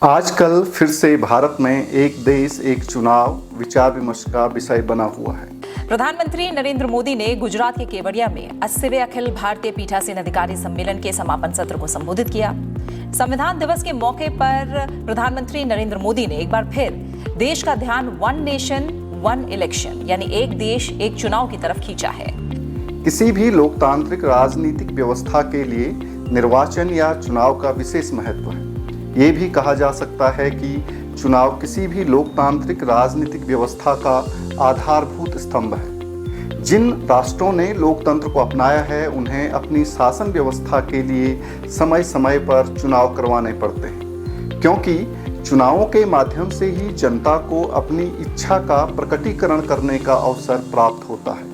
आजकल फिर से भारत में एक देश एक चुनाव विचार विमर्श का विषय बना हुआ है। प्रधानमंत्री नरेंद्र मोदी ने गुजरात के केवड़िया में 80वें अखिल भारतीय पीठासीन अधिकारी सम्मेलन के समापन सत्र को संबोधित किया। संविधान दिवस के मौके पर प्रधानमंत्री नरेंद्र मोदी ने एक बार फिर देश का ध्यान वन नेशन वन इलेक्शन यानी एक देश एक चुनाव की तरफ खींचा है। किसी भी लोकतांत्रिक राजनीतिक व्यवस्था के लिए निर्वाचन या चुनाव का विशेष महत्व है। ये भी कहा जा सकता है कि चुनाव किसी भी लोकतांत्रिक राजनीतिक व्यवस्था का आधारभूत स्तंभ है। जिन राष्ट्रों ने लोकतंत्र को अपनाया है उन्हें अपनी शासन व्यवस्था के लिए समय समय पर चुनाव करवाने पड़ते हैं, क्योंकि चुनावों के माध्यम से ही जनता को अपनी इच्छा का प्रकटीकरण करने का अवसर प्राप्त होता है।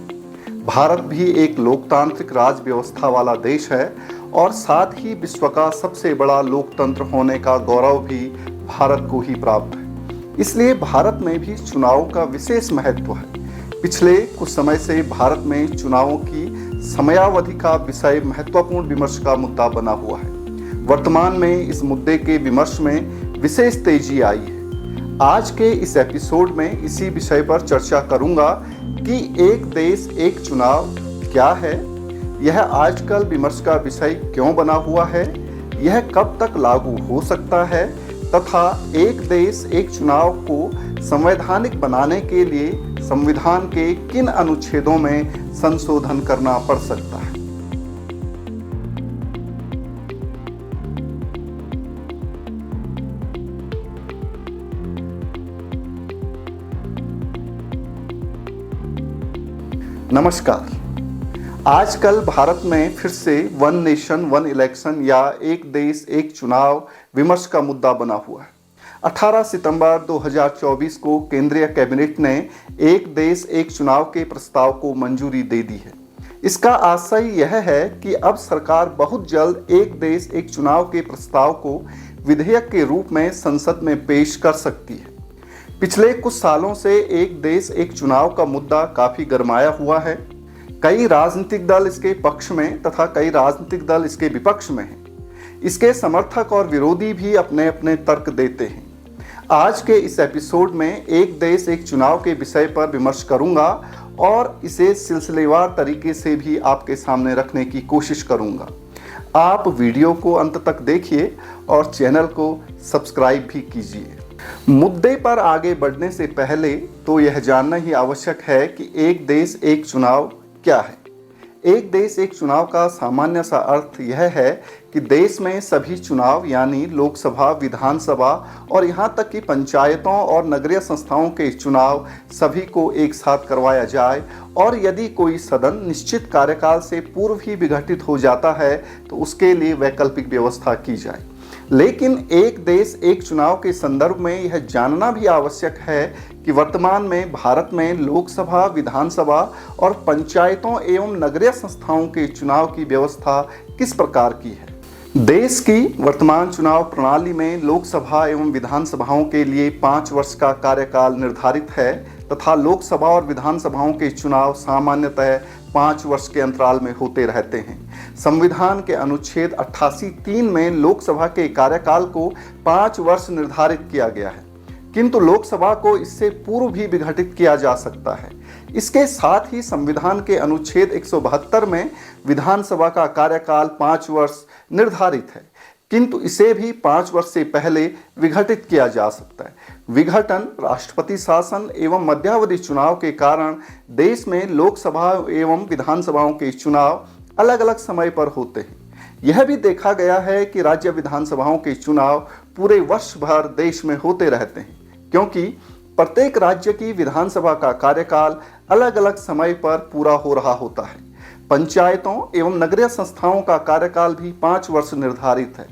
भारत भी एक लोकतांत्रिक राज व्यवस्था वाला देश है और साथ ही विश्व का सबसे बड़ा लोकतंत्र होने का गौरव भी भारत को ही प्राप्त है। इसलिए भारत में भी चुनावों का विशेष महत्व है। पिछले कुछ समय से भारत में चुनावों की समयावधि का विषय महत्वपूर्ण विमर्श का मुद्दा बना हुआ है। वर्तमान में इस मुद्दे के विमर्श में विशेष तेजी आई है। आज के इस एपिसोड में इसी विषय पर चर्चा करूंगा कि एक देश एक चुनाव क्या है, यह आजकल विमर्श का विषय क्यों बना हुआ है, यह कब तक लागू हो सकता है तथा एक देश एक चुनाव को संवैधानिक बनाने के लिए संविधान के किन अनुच्छेदों में संशोधन करना पड़ सकता है। नमस्कार। आजकल भारत में फिर से वन नेशन वन इलेक्शन या एक देश एक चुनाव विमर्श का मुद्दा बना हुआ है। 18 सितंबर 2024 को केंद्रीय कैबिनेट ने एक देश एक चुनाव के प्रस्ताव को मंजूरी दे दी है। इसका आशय यह है कि अब सरकार बहुत जल्द एक देश एक चुनाव के प्रस्ताव को विधेयक के रूप में संसद में पेश कर सकती है। पिछले कुछ सालों से एक देश एक चुनाव का मुद्दा काफी गरमाया हुआ है। कई राजनीतिक दल इसके पक्ष में तथा कई राजनीतिक दल इसके विपक्ष में हैं। इसके समर्थक और विरोधी भी अपने अपने तर्क देते हैं। आज के इस एपिसोड में एक देश एक चुनाव के विषय पर विमर्श करूंगा और इसे सिलसिलेवार तरीके से भी आपके सामने रखने की कोशिश करूंगा। आप वीडियो को अंत तक देखिए और चैनल को सब्सक्राइब भी कीजिए। मुद्दे पर आगे बढ़ने से पहले तो यह जानना ही आवश्यक है कि एक देश एक चुनाव क्या है। एक देश एक चुनाव का सामान्य सा अर्थ यह है कि देश में सभी चुनाव यानी लोकसभा, विधानसभा और यहाँ तक कि पंचायतों और नगरीय संस्थाओं के चुनाव सभी को एक साथ करवाया जाए और यदि कोई सदन निश्चित कार्यकाल से पूर्व ही विघटित हो जाता है तो उसके लिए वैकल्पिक व्यवस्था की जाए। लेकिन एक देश एक चुनाव के संदर्भ में यह जानना भी आवश्यक है कि वर्तमान में भारत में लोकसभा, विधानसभा और पंचायतों एवं नगरीय संस्थाओं के चुनाव की व्यवस्था किस प्रकार की है। देश की वर्तमान चुनाव प्रणाली में लोकसभा एवं विधानसभाओं के लिए 5 वर्ष का कार्यकाल निर्धारित है तथा लोकसभा और विधानसभाओं के चुनाव सामान्यतः 5 वर्ष के अंतराल में होते रहते हैं। संविधान के अनुच्छेद 88(3) में लोकसभा के कार्यकाल को 5 वर्ष निर्धारित किया गया है, किंतु लोकसभा को इससे पूर्व भी विघटित किया जा सकता है। इसके साथ ही संविधान के अनुच्छेद 172 में विधानसभा का कार्यकाल 5 वर्ष निर्धारित है, किंतु इसे भी 5 वर्ष से पहले विघटित किया जा सकता है। विघटन राष्ट्रपति शासन एवं मध्यावधि चुनाव के कारण देश में लोकसभा एवं विधानसभाओं के चुनाव अलग अलग समय पर होते हैं। यह भी देखा गया है कि राज्य विधानसभाओं के चुनाव पूरे वर्ष भर देश में होते रहते हैं, क्योंकि प्रत्येक राज्य की विधानसभा का कार्यकाल अलग अलग समय पर पूरा हो रहा होता है। पंचायतों एवं नगरीय संस्थाओं का कार्यकाल भी 5 वर्ष निर्धारित है।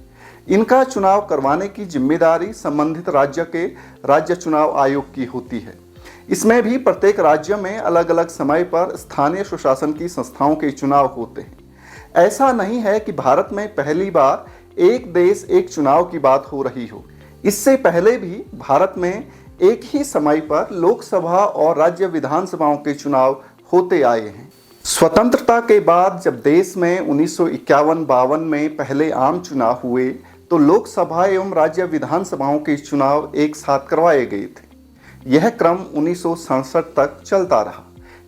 इनका चुनाव करवाने की जिम्मेदारी संबंधित राज्य के राज्य चुनाव आयोग की होती है। इसमें भी प्रत्येक राज्य में अलग अलग समय पर स्थानीय स्वशासन की संस्थाओं के चुनाव होते हैं। ऐसा नहीं है कि भारत में पहली बार एक देश एक चुनाव की बात हो रही हो। इससे पहले भी भारत में एक ही समय पर लोकसभा और राज्य विधानसभाओं के चुनाव होते आए हैं। स्वतंत्रता के बाद जब देश में 1951-52 में पहले आम चुनाव हुए तो लोकसभा एवं राज्य विधानसभाओं के चुनाव एक साथ करवाए गए थे। यह क्रम 1967 तक चलता रहा,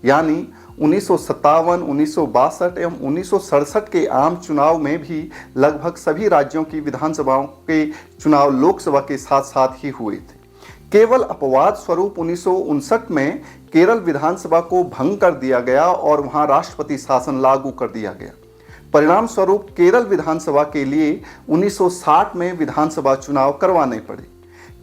यानी 1957, 1962 एवं 1967 के आम चुनाव में भी लगभग सभी राज्यों की विधानसभाओं के चुनाव लोकसभा के साथ साथ ही हुए थे। केवल अपवाद स्वरूप 1959 में केरल विधानसभा को भंग कर दिया गया और वहां राष्ट्रपति शासन लागू कर दिया गया। परिणाम स्वरूप केरल विधानसभा के लिए 1960 में विधानसभा चुनाव करवाने पड़े।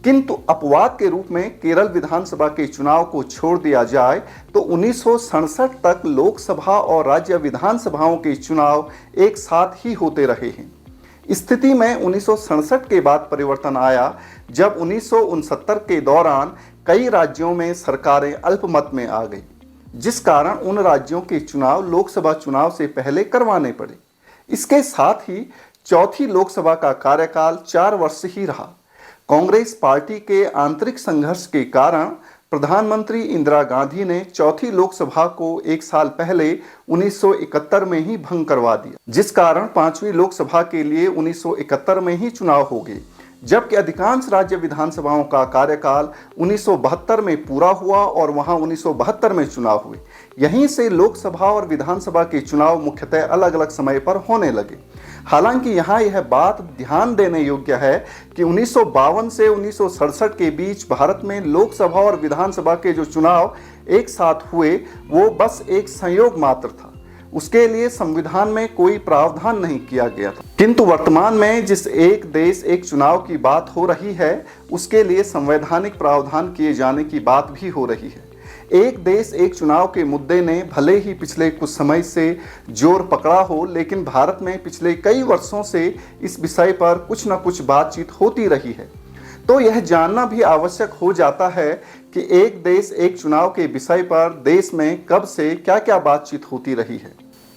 किंतु अपवाद के रूप में केरल विधानसभा के चुनाव को छोड़ दिया जाए तो 1967 तक लोकसभा और राज्य विधानसभाओं के चुनाव एक साथ ही होते रहे हैं। स्थिति में 1967 के बाद परिवर्तन आया, जब 1969 के दौरान कई राज्यों में सरकारें अल्पमत में आ गई, जिस कारण उन राज्यों के चुनाव लोकसभा चुनाव से पहले करवाने पड़े। इसके साथ ही चौथी लोकसभा का कार्यकाल 4 वर्ष ही रहा। कांग्रेस पार्टी के आंतरिक संघर्ष के कारण प्रधानमंत्री इंदिरा गांधी ने चौथी लोकसभा को एक साल पहले 1971 में ही भंग करवा दिया, जिस कारण 5वीं लोकसभा के लिए 1971 में ही चुनाव हो गए, जबकि अधिकांश राज्य विधानसभाओं का कार्यकाल 1972 में पूरा हुआ और वहां 1972 में चुनाव हुए। यहीं से लोकसभा और विधानसभा के चुनाव मुख्यतः अलग अलग समय पर होने लगे। हालांकि यहाँ यह बात ध्यान देने योग्य है कि 1952 से 1967 के बीच भारत में लोकसभा और विधानसभा के जो चुनाव एक साथ हुए वो बस एक संयोग मात्र था। उसके लिए संविधान में कोई प्रावधान नहीं किया गया था। किंतु वर्तमान में जिस एक देश एक चुनाव की बात हो रही है उसके लिए संवैधानिक प्रावधान किए जाने की बात भी हो रही है। एक देश एक चुनाव के मुद्दे ने भले ही पिछले कुछ समय से जोर पकड़ा हो, लेकिन भारत में पिछले कई वर्षों से इस विषय पर कुछ न कुछ बातचीत होती रही है। तो यह जानना भी आवश्यक हो जाता है कि एक देश एक चुनाव के विषय पर देश में कब से क्या क्या बातचीत होती रही है।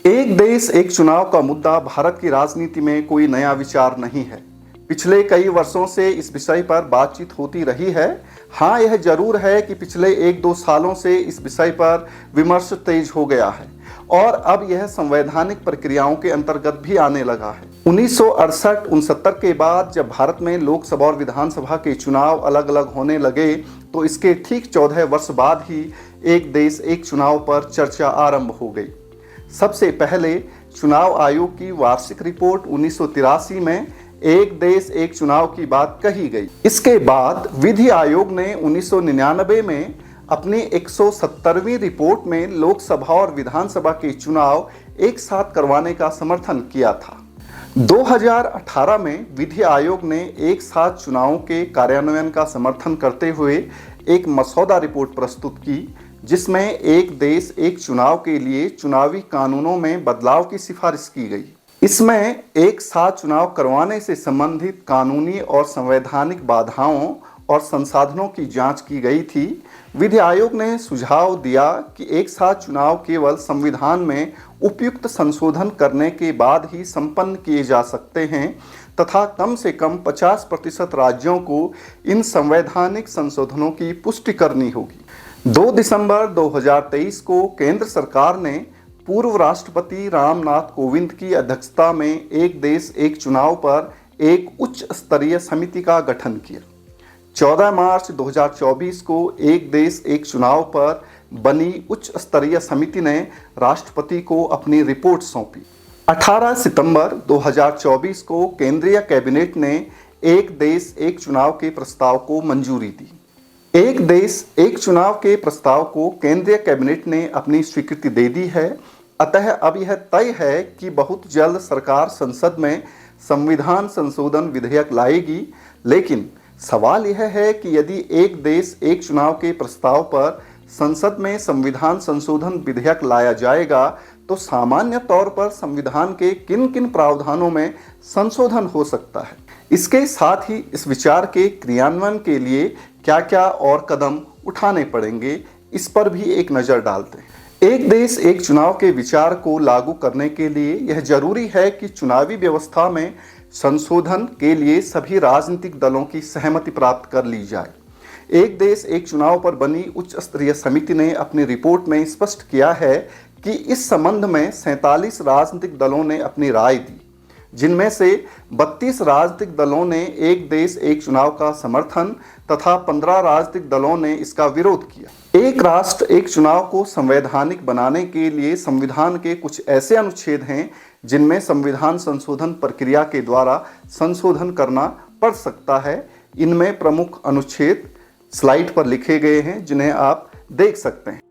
एक देश एक चुनाव का मुद्दा भारत की राजनीति में कोई नया विचार नहीं है। पिछले कई वर्षों से इस विषय पर बातचीत होती रही है। हाँ, यह जरूर है कि पिछले 1-2 सालों से इस विषय पर विमर्श तेज हो गया है और अब यह संवैधानिक प्रक्रियाओं के अंतर्गत भी आने लगा है। 1968-69 के बाद जब भारत में लोकसभा और विधानसभा के चुनाव अलग अलग होने लगे तो इसके ठीक 14 वर्ष बाद ही एक देश एक चुनाव पर चर्चा आरंभ हो गई। सबसे पहले चुनाव आयोग की वार्षिक रिपोर्ट 1983 में एक देश एक चुनाव की बात कही गई। इसके बाद विधि आयोग ने 1999 में अपनी 170वीं रिपोर्ट में लोकसभा और विधानसभा के चुनाव एक साथ करवाने का समर्थन किया था। 2018 में विधि आयोग ने एक साथ चुनावों के कार्यान्वयन का समर्थन करते हुए एक मसौदा रिपोर्ट प्रस्तुत की, जिसमें एक देश एक चुनाव के लिए चुनावी कानूनों में बदलाव की सिफारिश की गई। इसमें एक साथ चुनाव करवाने से संबंधित कानूनी और संवैधानिक बाधाओं और संसाधनों की जांच की गई थी। विधि आयोग ने सुझाव दिया कि एक साथ चुनाव केवल संविधान में उपयुक्त संशोधन करने के बाद ही संपन्न किए जा सकते हैं तथा कम से कम 50% राज्यों को इन संवैधानिक संशोधनों की पुष्टि करनी होगी। 2 दिसंबर 2023 को केंद्र सरकार ने पूर्व राष्ट्रपति रामनाथ कोविंद की अध्यक्षता में एक देश एक चुनाव पर एक उच्च स्तरीय समिति का गठन किया। 14 मार्च 2024 को एक देश एक चुनाव पर बनी उच्च स्तरीय समिति ने राष्ट्रपति को अपनी रिपोर्ट सौंपी। 18 सितंबर 2024 को केंद्रीय कैबिनेट ने एक देश एक चुनाव के प्रस्ताव को मंजूरी दी। एक देश एक चुनाव के प्रस्ताव को केंद्रीय कैबिनेट ने अपनी स्वीकृति दे दी है। अतः अब यह तय है कि बहुत जल्द सरकार संसद में संविधान संशोधन विधेयक लाएगी। लेकिन सवाल यह है कि यदि एक देश एक चुनाव के प्रस्ताव पर संसद में संविधान संशोधन विधेयक लाया जाएगा तो सामान्य तौर पर संविधान के किन किन प्रावधानों में संशोधन हो सकता है। इसके साथ ही इस विचार के क्रियान्वयन के लिए क्या क्या और कदम उठाने पड़ेंगे, इस पर भी एक नज़र डालते हैं। एक देश एक चुनाव के विचार को लागू करने के लिए यह जरूरी है कि चुनावी व्यवस्था में संशोधन के लिए सभी राजनीतिक दलों की सहमति प्राप्त कर ली जाए। एक देश एक चुनाव पर बनी उच्च स्तरीय समिति ने अपनी रिपोर्ट में स्पष्ट किया है कि इस संबंध में 47 राजनीतिक दलों ने अपनी राय दी। जिनमें से 32 राजनीतिक दलों ने एक देश एक चुनाव का समर्थन तथा 15 राजनीतिक दलों ने इसका विरोध किया। एक राष्ट्र एक चुनाव को संवैधानिक बनाने के लिए संविधान के कुछ ऐसे अनुच्छेद हैं जिनमें संविधान संशोधन प्रक्रिया के द्वारा संशोधन करना पड़ सकता है। इनमें प्रमुख अनुच्छेद स्लाइड पर लिखे गए हैं जिन्हें आप देख सकते हैं।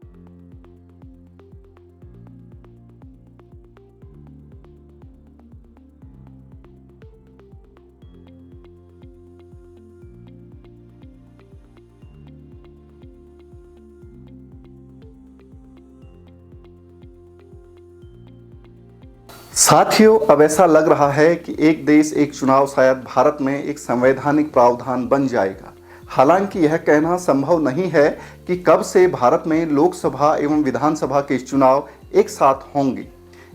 साथियों, अब ऐसा लग रहा है कि एक देश एक चुनाव शायद भारत में एक संवैधानिक प्रावधान बन जाएगा। हालांकि यह कहना संभव नहीं है कि कब से भारत में लोकसभा एवं विधानसभा के चुनाव एक साथ होंगे।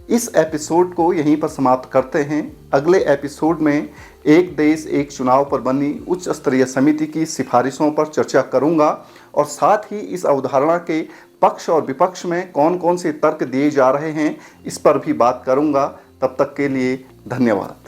इस एपिसोड को यहीं पर समाप्त करते हैं। अगले एपिसोड में एक देश एक चुनाव पर बनी उच्च स्तरीय समिति की सिफारिशों पर चर्चा करूंगा और साथ ही इस अवधारणा के पक्ष और विपक्ष में कौन कौन से तर्क दिए जा रहे हैं इस पर भी बात करूंगा। तब तक के लिए धन्यवाद।